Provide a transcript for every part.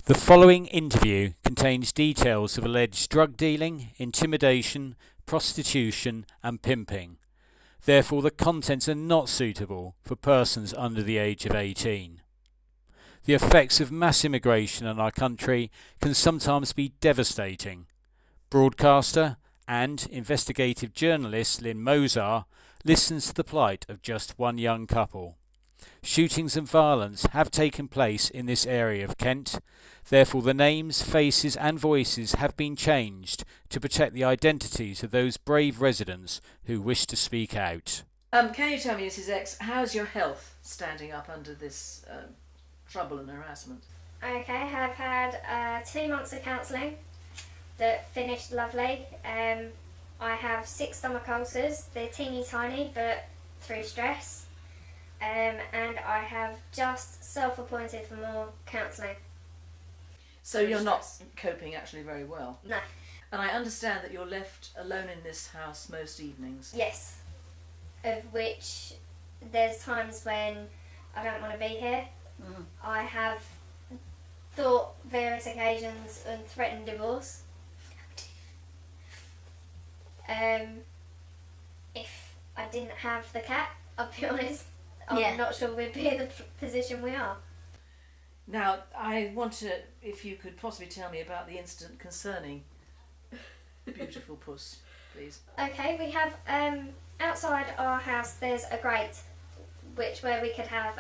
The following interview contains details of alleged drug dealing, intimidation, prostitution and pimping. Therefore, the contents are not suitable for persons under the age of 18. The effects of mass immigration in our country can sometimes be devastating. Broadcaster and investigative journalist Lynn Mozar listens to the plight of just one young couple. Shootings and violence have taken place in this area of Kent. Therefore, the names, faces and voices have been changed to protect the identities of those brave residents who wish to speak out. Can you tell me, Mrs. X, how's your health standing up under this trouble and harassment? Okay, I've had 2 months of counselling that finished lovely. I have 6 stomach ulcers. They're teeny tiny, but through stress. And I have just self-appointed for more counselling. So you're not coping actually very well? No. And I understand that you're left alone in this house most evenings? Yes. Of which there's times when I don't want to be here. Mm. I have thought various occasions and threatened divorce. If I didn't have the cat, I'll be honest, I'm not sure we'd be in the position we are. Now, I want to, if you could possibly tell me about the incident concerning beautiful puss, please. Okay, we have outside our house there's a grate where we could have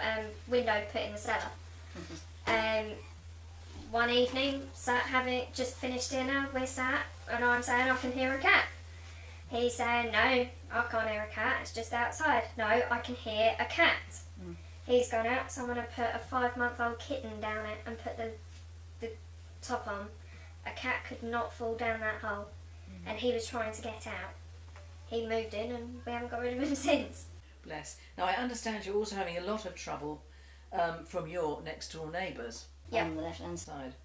window put in the cellar. Mm-hmm. One evening, having just finished dinner, we're sat and I'm saying I can hear a cat. He's saying, no, I can't hear a cat, it's just outside. No, I can hear a cat. Mm. He's gone out, so I'm going to put a 5-month-old kitten down it and put the top on. A cat could not fall down that hole. And he was trying to get out. He moved in and we haven't got rid of him since. Bless. Now, I understand you're also having a lot of trouble from your next door neighbours on the left-hand side.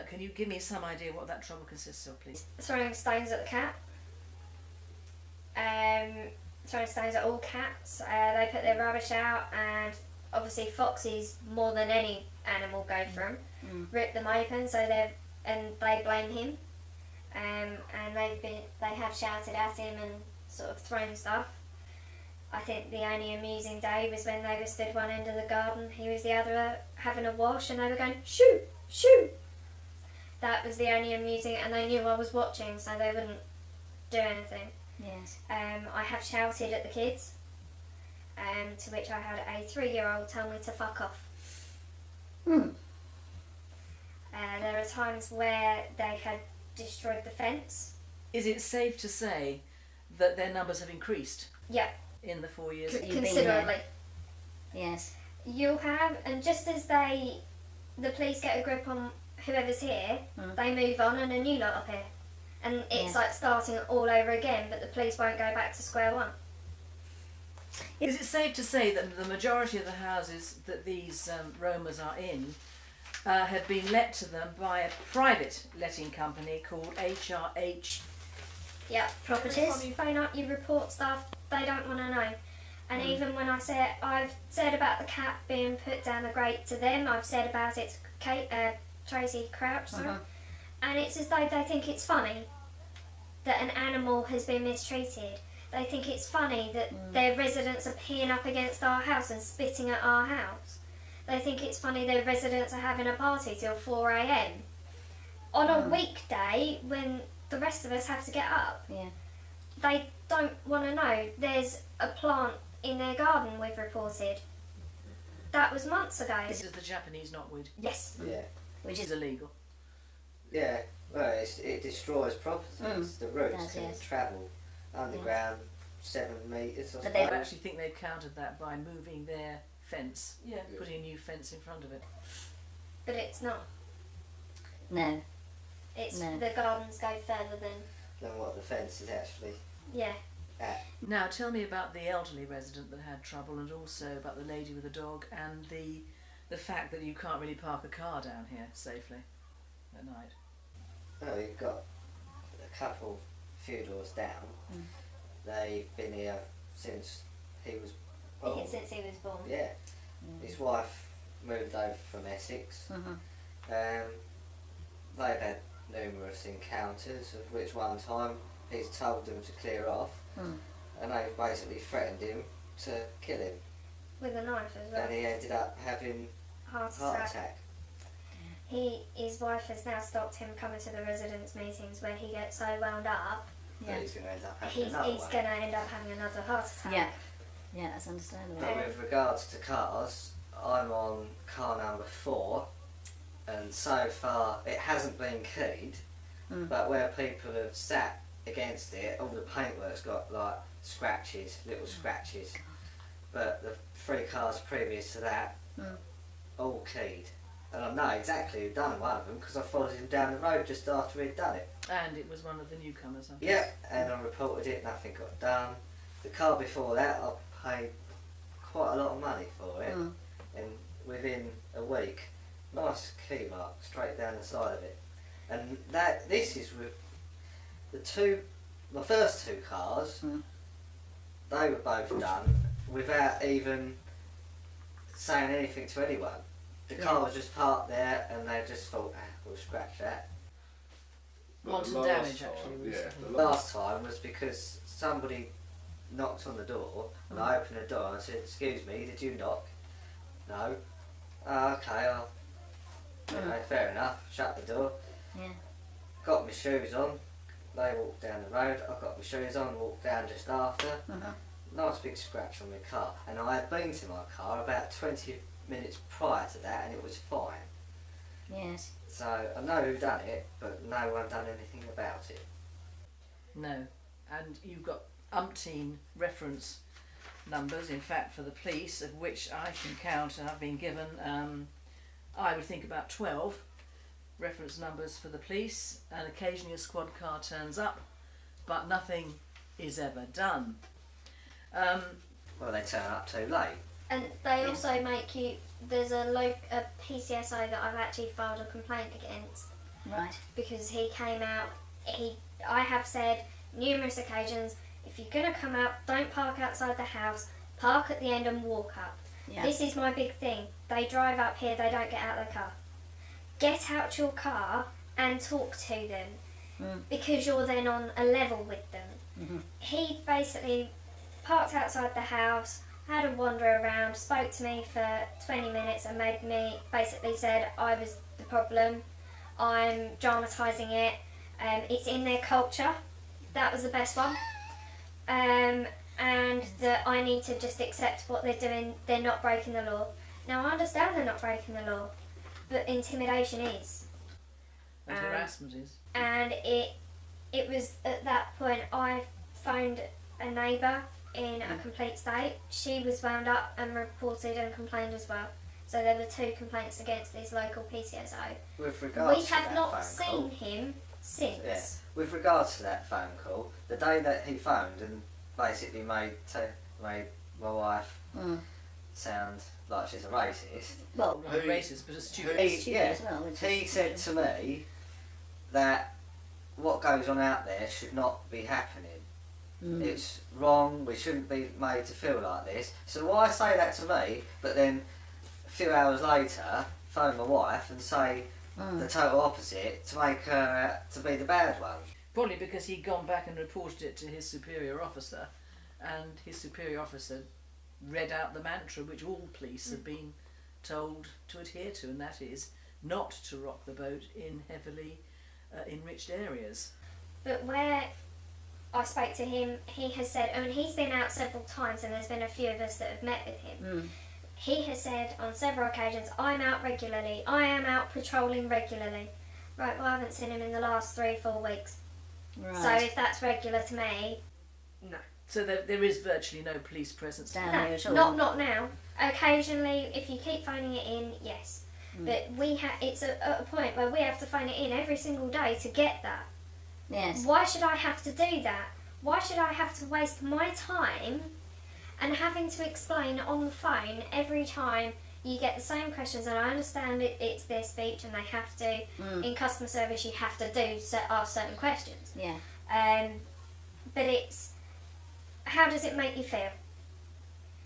Can you give me some idea what that trouble consists of, please? Throwing stones at the cat. Throwing stones at all cats. They put their rubbish out, and obviously foxes, more than any animal, go for them. Rip them open, they blame him. And they have shouted at him and sort of thrown stuff. I think the only amusing day was when they were stood one end of the garden, he was the other, having a wash, and they were going, shoo, shoo. That was the only amusing, and they knew I was watching, so they wouldn't do anything. Yes. I have shouted at the kids, to which I had a 3-year-old tell me to fuck off. There are times where they had destroyed the fence. Is it safe to say that their numbers have increased? Yeah. In the 4 years that you've considerably. Yes. You'll have, and just as the police get a grip on whoever's here, they move on and a new lot appear. And it's like starting all over again, but the police won't go back to square one. Is it safe to say that the majority of the houses that these roamers are in have been let to them by a private letting company called HRH? Yeah, properties. You phone up, you report stuff, they don't want to know. And even when I've said about the cat being put down the grate to them, I've said about it to Tracy Crouch, and it's as though they think it's funny that an animal has been mistreated. They think it's funny that their residents are peeing up against our house and spitting at our house. They think it's funny their residents are having a party till 4 a.m. on a weekday when the rest of us have to get up. Yeah. They don't want to know. There's a plant in their garden we've reported. That was months ago. This is the Japanese knotweed. Yes. Yeah. Which is illegal. Yeah, well, it destroys properties. The roots can travel underground 7 metres or But so. they actually think they've countered that by moving their fence, putting a new fence in front of it. But it's not. No. The gardens go further than what the fence is actually. Yeah. Now tell me about the elderly resident that had trouble, and also about the lady with the dog, and the fact that you can't really park a car down here safely at night. Well, you've got a couple, few doors down. They've been here since he was born. Since he was born. Yeah. His wife moved over from Essex, They've had numerous encounters, of which one time he's told them to clear off, and they've basically threatened him to kill him. With a knife as well. And he ended up having Heart heart attack. attack. His wife has now stopped him coming to the residents' meetings where he gets so wound up. That he's going to end up having He's another one. going to end up having another heart attack. Yeah. Yeah, that's understandable. But with regards to cars, I'm on car number 4, and so far it hasn't been keyed, but where people have sat against it, all the paintwork's got like scratches, little scratches. But the 3 cars previous to that, all keyed. And I know exactly who'd done one of them because I followed him down the road just after he'd done it. And it was one of the newcomers, I guess. Yeah, and I reported it, nothing got done. The car before that, I paid quite a lot of money for it, and within a week, nice key mark straight down the side of it. And this is with my first 2 cars, they were both done without even saying anything to anyone. The car was just parked there, and they just thought, we'll scratch that. Wanton damage, actually. Was The last time was because somebody knocked on the door, and I opened the door and I said, "Excuse me, did you knock?" "No." "Oh, okay, fair enough." Shut the door. Yeah. Got my shoes on. They walked down the road. I got my shoes on, walked down just after. Nice big scratch on my car. And I had been to my car about 20 minutes prior to that, and it was fine. Yes. So I know who done it, but no one done anything about it. No. And you've got umpteen reference numbers, in fact, for the police, of which I can count, and I've been given, I would think about 12 reference numbers for the police, and occasionally a squad car turns up, but nothing is ever done. Well, they turn up too late. And they also make you. There's a PCSO that I've actually filed a complaint against Right. because he came out. I have said numerous occasions, if you're gonna come out, don't park outside the house. Park at the end and walk up. Yeah. This is my big thing. They drive up here, they don't get out of the car. Get out your car and talk to them because you're then on a level with them. He basically parked outside the house, had a wander around, spoke to me for 20 minutes and basically said I was the problem, I'm dramatising it, it's in their culture. That was the best one. And that I need to just accept what they're doing, they're not breaking the law. Now I understand they're not breaking the law, but intimidation is. And harassment is. And it was at that point I phoned a neighbour in a complete state. She was wound up and reported and complained as well. So there were 2 complaints against this local PCSO. With regards We to have that not phone seen call, him since. Yeah. With regards to that phone call, the day that he phoned and basically made my wife sound like she's a racist. Well, Not racist, but a stupid. stupid as well, which He is- said to me that what goes on out there should not be happening. It's wrong, we shouldn't be made to feel like this. So why say that to me, but then a few hours later phone my wife and say the total opposite to make her out to be the bad one? Probably because he'd gone back and reported it to his superior officer, and his superior officer read out the mantra which all police have been told to adhere to, and that is not to rock the boat in heavily enriched areas. But where I spoke to him, he has said, I mean, he's been out several times and there's been a few of us that have met with him. He has said on several occasions, I'm out regularly, I am out patrolling regularly. Right, well, I haven't seen him in the last 3-4 weeks. Right. So if that's regular to me, No. So there is virtually no police presence Down there. here at all. not now. Occasionally, if you keep phoning it in, yes. But it's at a point where we have to phone it in every single day to get that. Yes. Why should I have to do that? Why should I have to waste my time and having to explain on the phone every time you get the same questions? And I understand it's their speech and they have to, in customer service, you have to ask certain questions. Yeah. But it's, how does it make you feel?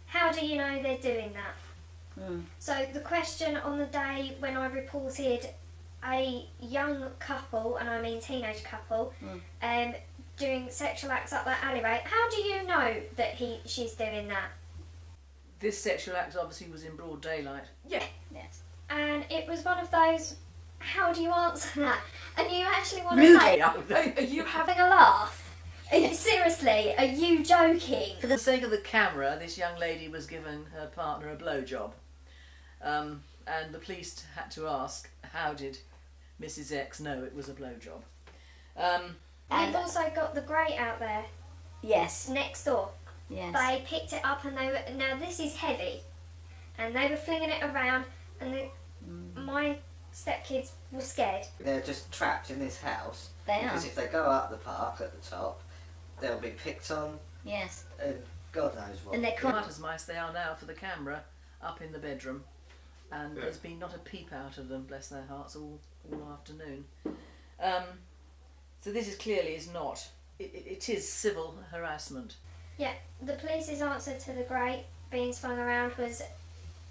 How do you know they're doing that? So the question on the day when I reported a young couple, and I mean teenage couple, doing sexual acts up that alleyway. How do you know that she's doing that? This sexual act obviously was in broad daylight. Yeah. Yes. And it was one of those, how do you answer that? And you actually want to Rudy, say, are you having a laugh? Seriously, are you joking? For the sake of the camera, this young lady was giving her partner a blowjob. And the police had to ask, how did Mrs. X know it was a blowjob? We've also got the grate out there. Yes. Next door. Yes. They picked it up and they were, now this is heavy, and they were flinging it around, and my stepkids were scared. They're just trapped in this house. They are. Because if they go up the park at the top, they'll be picked on. Yes. And God knows what. And they're Not as mice they are now for the camera up in the bedroom, and there's been not a peep out of them, bless their hearts, all afternoon. So this is clearly is not. It is civil harassment. Yeah, the police's answer to the grate being swung around was,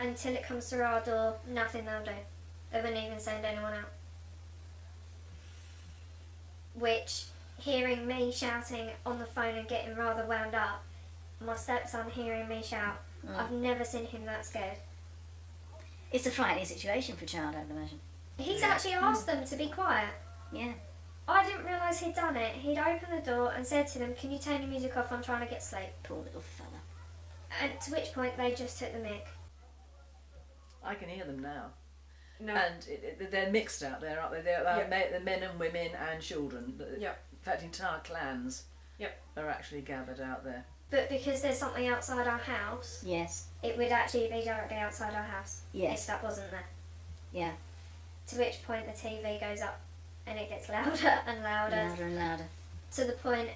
until it comes through our door, nothing they'll do. They wouldn't even send anyone out. Which, hearing me shouting on the phone and getting rather wound up, my stepson hearing me shout, I've never seen him that scared. It's a frightening situation for a child, I would imagine. He's actually asked them to be quiet. Yeah. I didn't realise he'd done it. He'd opened the door and said to them, can you turn your music off, I'm trying to get sleep. Poor little fella. And to which point they just took the mick. I can hear them now. No. And they're mixed out there, aren't they? They're men and women and children. Yep. In fact, entire clans Yep. are actually gathered out there. But because there's something outside our house, Yes. it would actually be directly outside our house. Yes. If that wasn't there. Yeah. To which point the TV goes up and it gets louder and louder. Louder and louder. To the point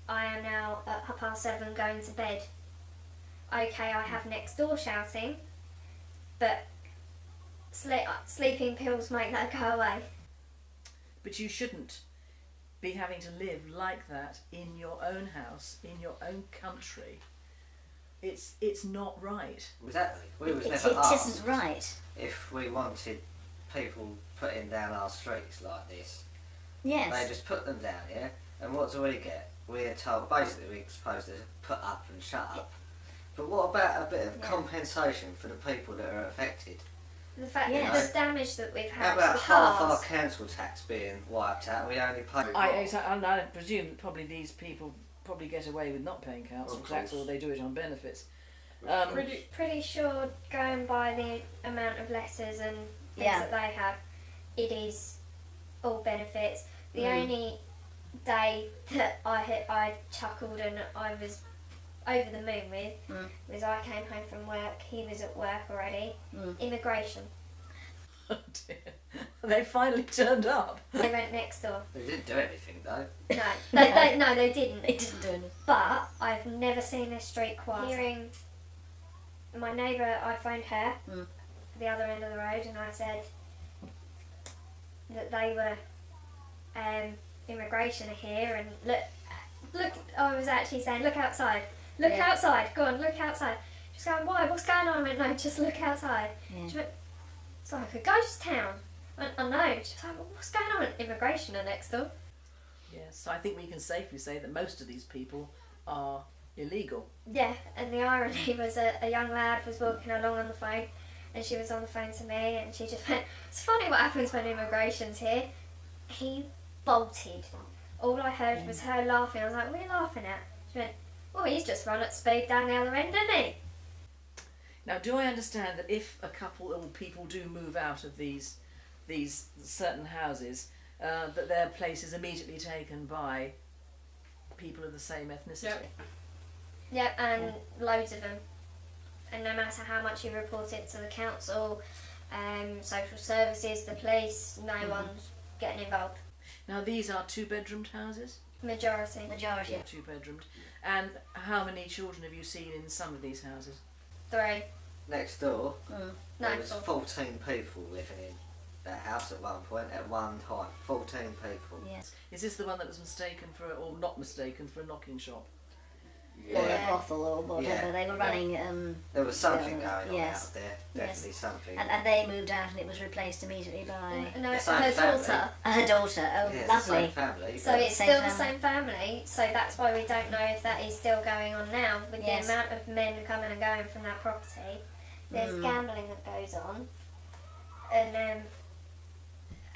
I am now at 7:30 going to bed. Okay, I have next door shouting, but sleeping pills make that go away. But you shouldn't be having to live like that in your own house, in your own country. It's not right. Exactly. We was It never asked isn't right. if we wanted people putting down our streets like this. Yes. They just put them down here, and what do we get? We're told basically we're supposed to put up and shut up. But what about a bit of compensation for the people that are affected? The fact Yes. that the damage that we've How had about to the half our cars. council tax being wiped out and we only pay I presume that probably these people probably get away with not paying council Of tax, course. or they do it on benefits. Pretty sure, going by the amount of letters and things Yeah. that they have, it is all benefits. The only day that I chuckled and I was over the moon with was I came home from work, he was at work already, immigration. Oh dear. They finally turned up. They went next door. They didn't do anything though. No, no, they didn't. They didn't do anything. But I've never seen this street quiet. Hearing my neighbour, I phoned her the other end of the road, and I said that they were immigration are here, and look. I was actually saying, look outside, look outside. Go on, look outside. She's going, why? What's going on? I went, no, just look outside. Yeah. She went, it's like a ghost town. I know. She's like, well, what's going on? Immigration are next door. Yes, so I think we can safely say that most of these people are illegal. Yeah, and the irony was a young lad was walking along on the phone, and she was on the phone to me, and she just went, it's funny what happens when immigration's here. He bolted. All I heard was her laughing. I was like, what are you laughing at? She went, well, he's just run at speed down the other end, didn't he? Now, do I understand that if a couple or people do move out of these certain houses, that their place is immediately taken by people of the same ethnicity? Yep. Yeah, and loads of them. And no matter how much you report it to the council, social services, the police, no one's getting involved. Now, these are two-bedroomed houses? Majority. Majority. Two-bedroomed. And how many children have you seen in some of these houses? 3. Next door, No, there was 4. 14 people living in that house at one point, at one time. 14 people. Yes. Is this the one that was mistaken for, or not mistaken for, a knocking shop? or a brothel or whatever. Yeah. They were running. There was something Yeah, going on yes. out there. Definitely something. And they moved out, and it was replaced immediately by No, The her same family. daughter. her daughter. Oh, Yeah, it's the lovely. same family. So but- it's Same still the family. same family, so that's why we don't know if that is still going on now with Yes. the amount of men coming and going from that property. There's gambling that goes on, and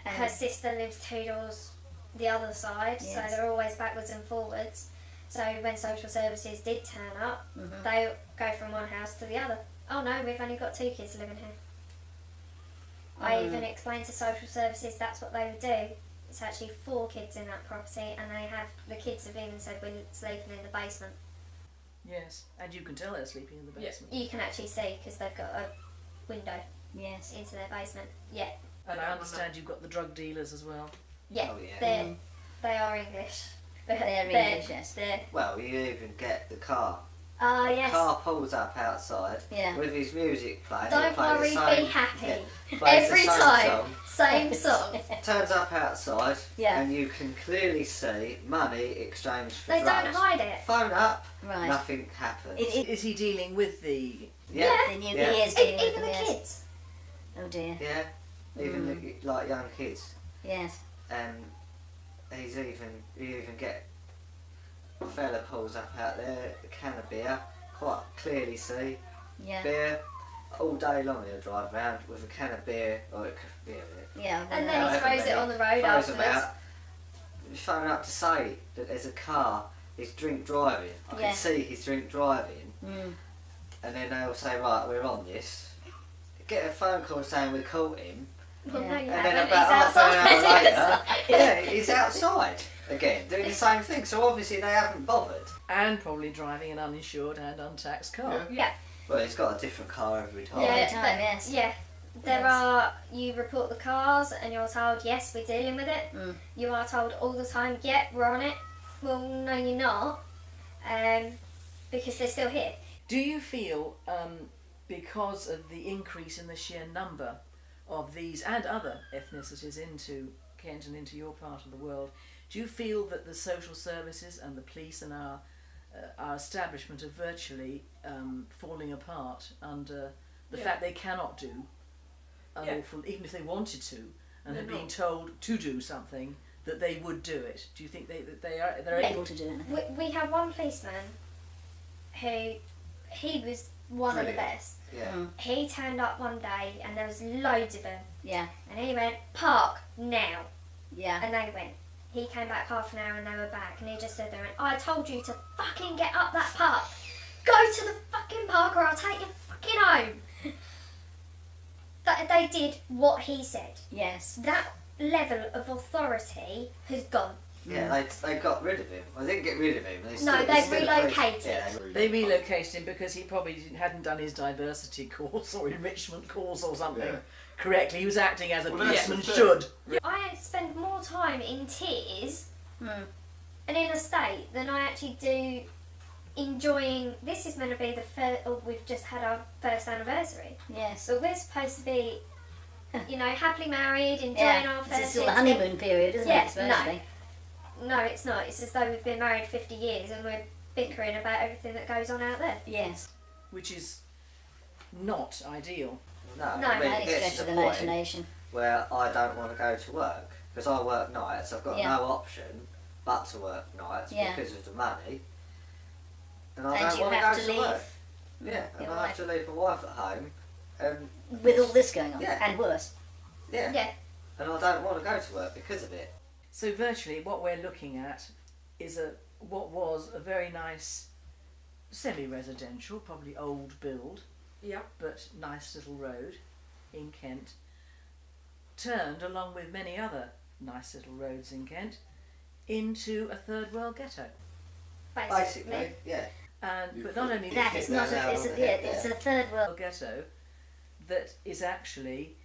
her sister lives 2 doors the other side, so Yes. they're always backwards and forwards. So when social services did turn up, they go from one house to the other. Oh no, we've only got 2 kids living here. I even explained to social services that's what they would do. It's actually 4 kids in that property, and the kids have even said we're sleeping in the basement. Yes, and you can tell they're sleeping in the basement. You can actually see because they've got a window Yes. into their basement. Yeah, And I understand you've got the drug dealers as well. yeah, Oh, yeah. they are English. They're English, yes. Well, you even get the car. Ah, yes. Car pulls up outside Yeah. with his music playing. Don't He'll play the worry, same- be happy. yeah, plays Every the same time, song. same song. Turns up outside, Yeah. and you can clearly see money exchanged for They drugs. don't hide it. Phone up, Right. nothing happens. Is he dealing with the... yeah, They knew yeah, he is dealing with Even them, the yes. kids. Oh dear. yeah. Even like young kids, Yes. and you even get a fella pulls up out there, a can of beer, quite clearly see Yeah. beer. All day long he'll drive around with a can of beer, or it could be Yeah. And then Yeah, he throws it on the road throws them afterwards. out. You phone up to say that there's a car, he's drink driving. I Yeah. can see he's drink driving, Mm. and then they'll say, right, we're on this. Get a phone call saying we caught him, Well, no, you and then haven't. about He's half an hour outside. later, yeah, he's outside again doing the same thing. So obviously they haven't bothered. And probably driving an uninsured and untaxed car. Yeah. Well, he's got a different car every time. Yeah. Yeah, time, yes. Yeah. There Yes. are, you report the cars and you're told, yes, we're dealing with it. Mm. You are told all the time, yeah, we're on it. Well, no, you're not. Because they're still here. Do you feel, because of the increase in the sheer number of these and other ethnicities into Kent and into your part of the world, do you feel that the social services and the police and our establishment are virtually falling apart under the fact they cannot do an awful, even if they wanted to, and They're Mm-hmm. are being told to do something, that they would do it? Do you think they're They're able able to do anything. We have one policeman who, he was one of the Brilliant. best. Yeah. Mm. He turned up one day and there was loads of them. Yeah. And he went, park now. Yeah. And they went. He came back half an hour and they were back. And he just stood there and went, I told you to fucking get up that park. Go to the fucking park or I'll take you fucking home. That they did what he said. Yes. That level of authority has gone. Yeah, they got rid of him. Well, they didn't get rid of him. They No, still, they he's still a police- relocated. Yeah, They relocated him because he probably hadn't done his diversity course or enrichment course or something correctly. He was acting as a policeman should. I spend more time in tears Mm. and in a state than I actually do enjoying. This is meant to be the first, or we've just had our first anniversary. Yes. So we're supposed to be, happily married, enjoying our Yeah. first It's still the year honeymoon period, isn't Yeah, it? It's supposed to be. No, it's not. It's as though we've been married 50 years and we're bickering about everything that goes on out there. Yes. Which is not ideal. No, No, I mean, Any it gets stretch to of the the point imagination. where I don't want to go to work because I work nights. I've got Yeah. no option but to work nights Yeah. because of the money, and I And don't you want have to to go to leave work. Yeah, and your I wife. have to leave my wife at home, and with all this going on. Yeah. And worse. yeah, Yeah. and I don't want to go to work because of it. So virtually what we're looking at is what was a very nice semi-residential, probably old build, but nice little road in Kent, turned, along with many other nice little roads in Kent, into a third world ghetto. Basically, yeah. And but not only That that, is not a, it's a third world. ghetto that is actually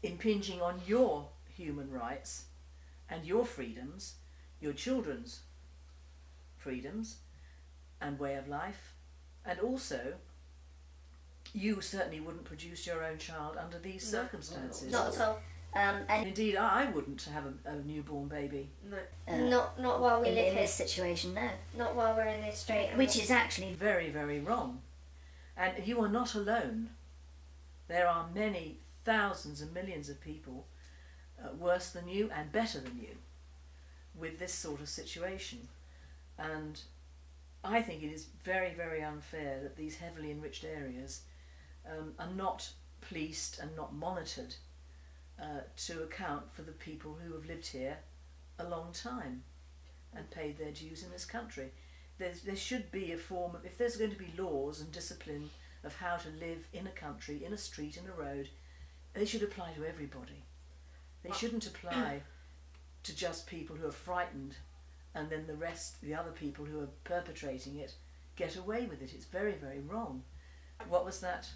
impinging on your human rights and your freedoms, your children's freedoms and way of life, and also you certainly wouldn't produce your own child under these circumstances. Not at all. And Indeed, I wouldn't have a newborn baby. Not while we in live here. this situation, no. Not while we're in this street. Which is actually Very, very wrong. And you are not alone. There are many thousands and millions of people worse than you and better than you with this sort of situation. And I think it is very, very unfair that these heavily enriched areas are not policed and not monitored to account for the people who have lived here a long time and paid their dues in this country. There should be a form of, if there's going to be laws and discipline of how to live in a country, in a street, in a road, they should apply to everybody. They shouldn't apply to just people who are frightened and then the rest, the other people who are perpetrating it, get away with it. It's very, very wrong. What was that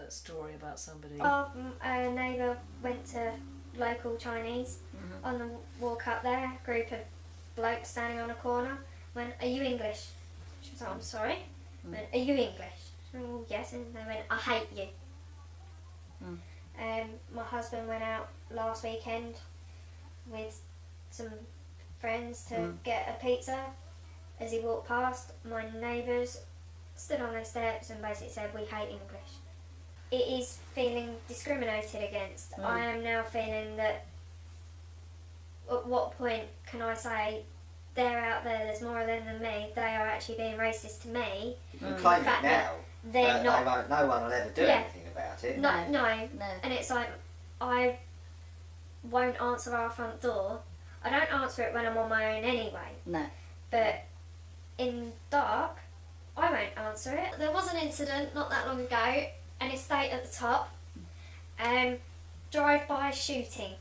story about somebody? A neighbour went to local Chinese on the walk up there, a group of blokes standing on a corner, went, "Are you English?" She was like, "I'm sorry." Went, "Are you English?" She went, "Well, yes." And they went, "I hate you." My husband went out last weekend with some friends to get a pizza. As he walked past, my neighbours stood on their steps and basically said, "We hate English." It is feeling discriminated against. I am now feeling that at what point can I say they're out there, there's more of them than me, they are actually being racist to me. You can claim it now, They're but not. no one will ever do anything about it. No. no. And it's like, I won't answer our front door. I don't answer it when I'm on my own anyway. No. But in dark, I won't answer it. There was an incident not that long ago, an estate at the top, drive-by shooting.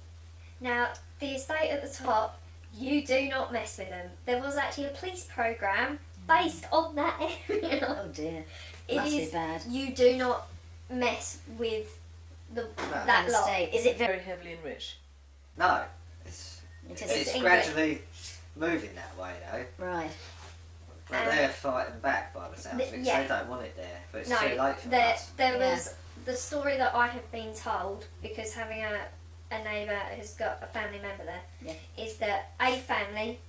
Now, the estate at the top, you do not mess with them. There was actually a police programme based on that area. Oh dear. Must be bad. You do not mess with that lot. Estate. Is it very... Very heavily enriched. No, It is it's English. gradually moving that way though. Right. But they're fighting back by the sounds of it, 'cause yeah. they don't want it there. But it's No, too late for there us. was the story that I have been told, because having a neighbour who's got a family member there, is that a family,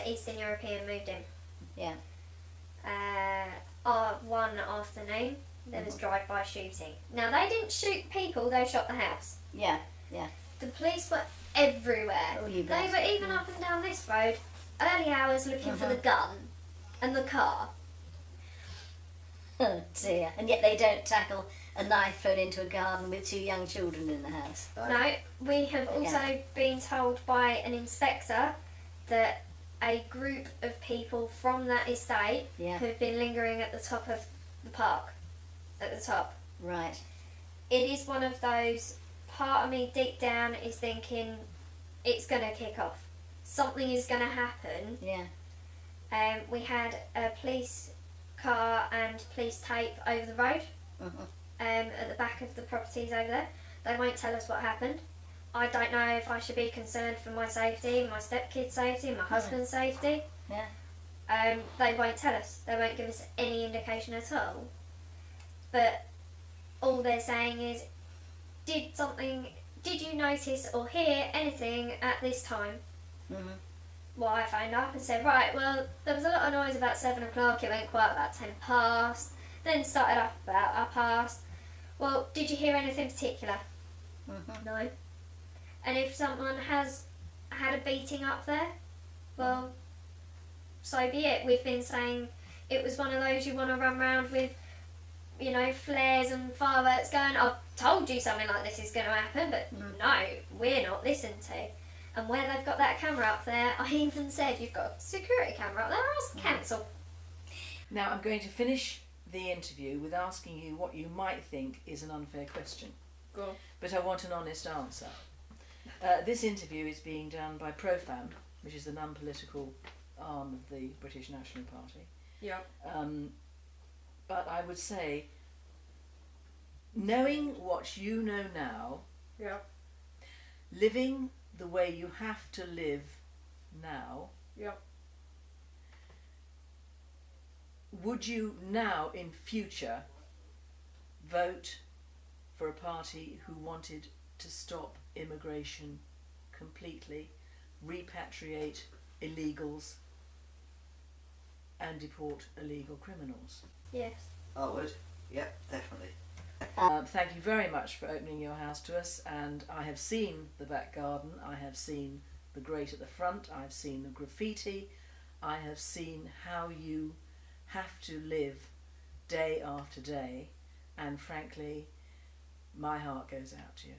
Eastern European, moved in. Yeah. One afternoon, there was drive-by shooting. Now, they didn't shoot people, they shot the house. Yeah. Yeah. The police were everywhere. Oh, you They bet. were even up and down this road, early hours, looking for the gun and the car. Oh dear. And yet they don't tackle a knife thrown into a garden with two young children in the house. No, we have also been told by an inspector that a group of people from that estate have been lingering at the top of the park, at the top. Right. It is one of those, part of me deep down is thinking it's going to kick off. Something is going to happen. Yeah. We had a police car and police tape over the road at the back of the properties over there. They won't tell us what happened. I don't know if I should be concerned for my safety, my stepkid's safety, my husband's safety. Yeah. They won't tell us. They won't give us any indication at all. But all they're saying is, did you notice or hear anything at this time? Well, I phoned up and said, right, well, there was a lot of noise about 7 o'clock, it went quiet about 10 past, then started up about 1:30. Well, did you hear anything particular? No. And if someone has had a beating up there, well, so be it. We've been saying it was one of those you want to run around with, you know, flares and fireworks going, I've told you something like this is going to happen, but no, we're not listened to. And where they've got that camera up there, I even said, you've got a security camera up there, ask the council. Now I'm going to finish the interview with asking you what you might think is an unfair question. Go on. But I want an honest answer. This interview is being done by PROFAM, which is the non-political arm of the British National Party. Yeah. But I would say, knowing what you know now, Yeah. living the way you have to live now, Yeah. would you now in future vote for a party who wanted to stop immigration completely, repatriate illegals and deport illegal criminals. Yes. I would. Yep, definitely. Thank you very much for opening your house to us, and I have seen the back garden, I have seen the grate at the front, I have seen the graffiti, I have seen how you have to live day after day, and frankly, my heart goes out to you.